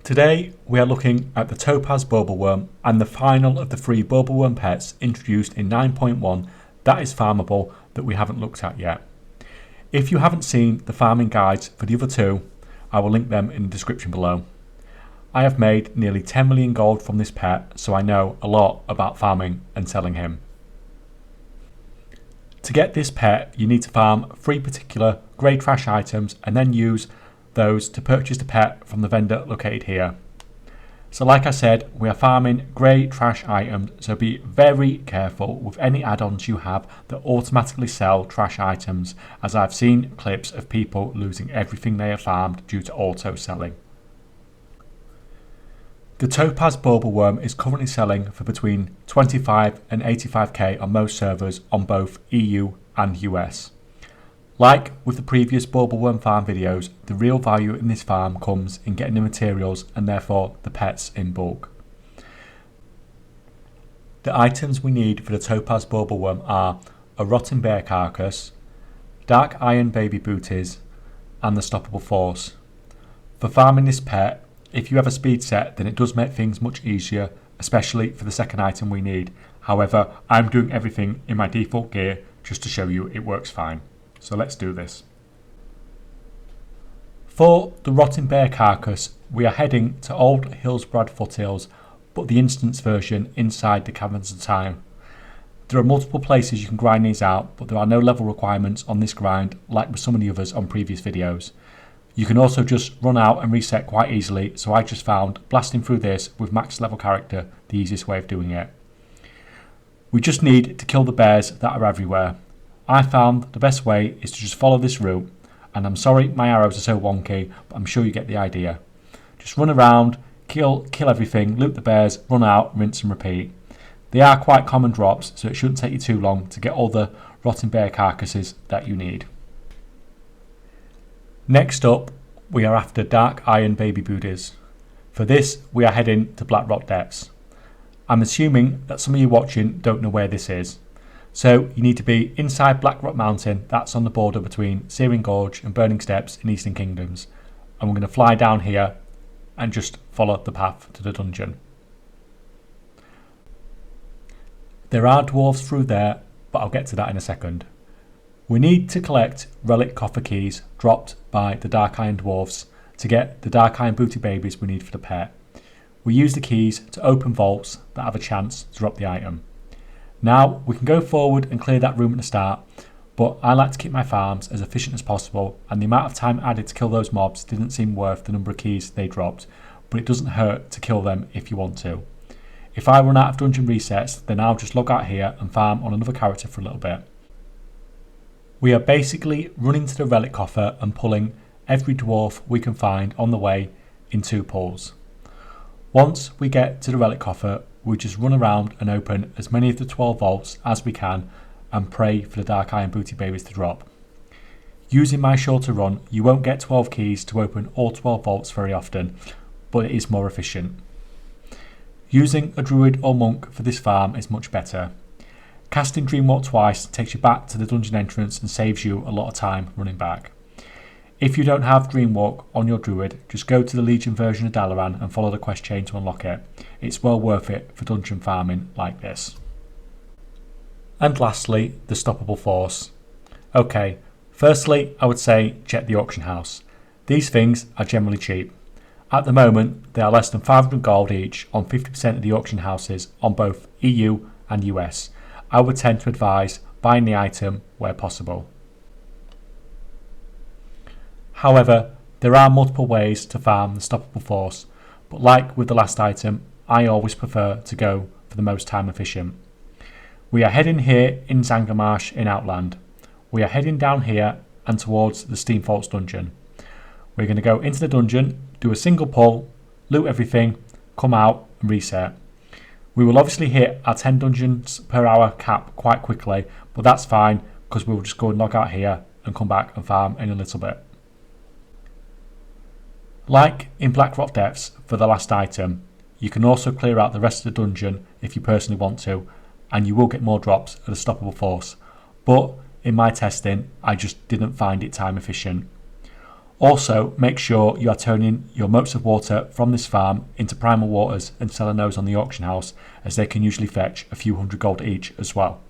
Today we are looking at the Topaz Baubleworm and the final of the 3 Baubleworm pets introduced in 9.1 that is farmable that we haven't looked at yet. If you haven't seen the farming guides for the other 2, I will link them in the description below. I have made nearly 10 million gold from this pet, so I know a lot about farming and selling him. To get this pet, you need to farm 3 particular grey trash items and then use those to purchase the pet from the vendor located here. So like I said, we are farming grey trash items, so be very careful with any add-ons you have that automatically sell trash items, as I've seen clips of people losing everything they have farmed due to auto selling. The Topaz Baubleworm is currently selling for between 25 and 85k on most servers on both EU and US. Like with the previous Baubleworm farm videos, the real value in this farm comes in getting the materials and therefore the pets in bulk. The items we need for the Topaz Baubleworm are a rotten bear carcass, dark iron baby booties, and the stoppable force. For farming this pet, if you have a speed set, then it does make things much easier, especially for the second item we need. However, I'm doing everything in my default gear just to show you it works fine. So let's do this. For the rotten bear carcass, we are heading to Old Hillsbrad Foothills, but the instance version inside the Caverns of Time. There are multiple places you can grind these out, but there are no level requirements on this grind like with some of the others on previous videos. You can also just run out and reset quite easily, so I just found blasting through this with max level character the easiest way of doing it. We just need to kill the bears that are everywhere. I found the best way is to just follow this route, and I'm sorry my arrows are so wonky, but I'm sure you get the idea. Just run around, kill everything, loot the bears, run out, rinse and repeat. They are quite common drops, so it shouldn't take you too long to get all the rotten bear carcasses that you need. Next up, we are after dark iron baby booties. For this, we are heading to Blackrock Depths. I'm assuming that some of you watching don't know where this is. So you need to be inside Blackrock Mountain, that's on the border between Searing Gorge and Burning Steps in Eastern Kingdoms. And we're going to fly down here and just follow the path to the dungeon. There are dwarves through there, but I'll get to that in a second. We need to collect relic coffer keys dropped by the Dark Iron Dwarves to get the Dark Iron Booty Babies we need for the pet. We use the keys to open vaults that have a chance to drop the item. Now we can go forward and clear that room at the start, but I like to keep my farms as efficient as possible, and the amount of time added to kill those mobs didn't seem worth the number of keys they dropped, but it doesn't hurt to kill them if you want to. If I run out of dungeon resets, then I'll just log out here and farm on another character for a little bit. We are basically running to the relic coffer and pulling every dwarf we can find on the way in 2 pulls. Once we get to the relic coffer, we just run around and open as many of the 12 vaults as we can and pray for the Dark Iron Booty Babies to drop. Using my shorter run, you won't get 12 keys to open all 12 vaults very often, but it is more efficient. Using a druid or monk for this farm is much better. Casting Dreamwalk twice takes you back to the dungeon entrance and saves you a lot of time running back. If you don't have Dreamwalk on your druid, just go to the Legion version of Dalaran and follow the quest chain to unlock it. It's well worth it for dungeon farming like this. And lastly, the stoppable force. Okay, firstly I would say check the auction house. These things are generally cheap. At the moment they are less than 500 gold each on 50% of the auction houses on both EU and US. I would tend to advise buying the item where possible. However, there are multiple ways to farm the stoppable force, but like with the last item, I always prefer to go for the most time efficient. We are heading here in Zangarmarsh in Outland. We are heading down here and towards the Steamfaults dungeon. We're going to go into the dungeon, do a single pull, loot everything, come out and reset. We will obviously hit our 10 dungeons per hour cap quite quickly, but that's fine because we'll just go and log out here and come back and farm in a little bit. Like in Blackrock Depths for the last item, you can also clear out the rest of the dungeon if you personally want to, and you will get more drops of the stoppable force, but in my testing I just didn't find it time efficient. Also, make sure you are turning your motes of water from this farm into primal waters and selling those on the auction house, as they can usually fetch a few hundred gold each as well.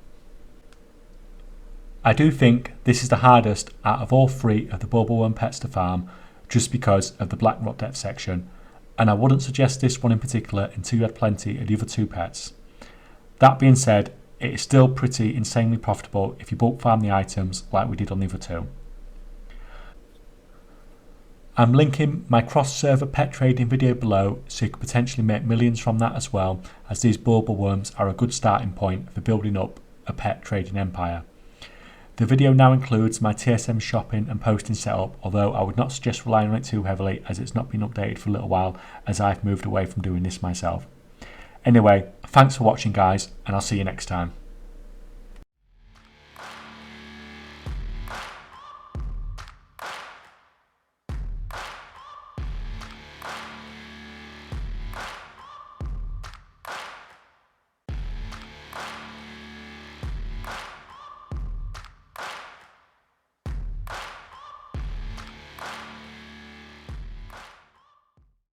I do think this is the hardest out of all 3 of the Baubleworm pets to farm, just because of the Black Rock Depth section, and I wouldn't suggest this one in particular until you had plenty of the other 2 pets. That being said, it is still pretty insanely profitable if you bulk farm the items like we did on the other 2. I'm linking my cross-server pet trading video below, so you could potentially make millions from that as well, as these Baubleworms are a good starting point for building up a pet trading empire. The video now includes my TSM shopping and posting setup, although I would not suggest relying on it too heavily, as it's not been updated for a little while, as I've moved away from doing this myself. Anyway, thanks for watching guys, and I'll see you next time.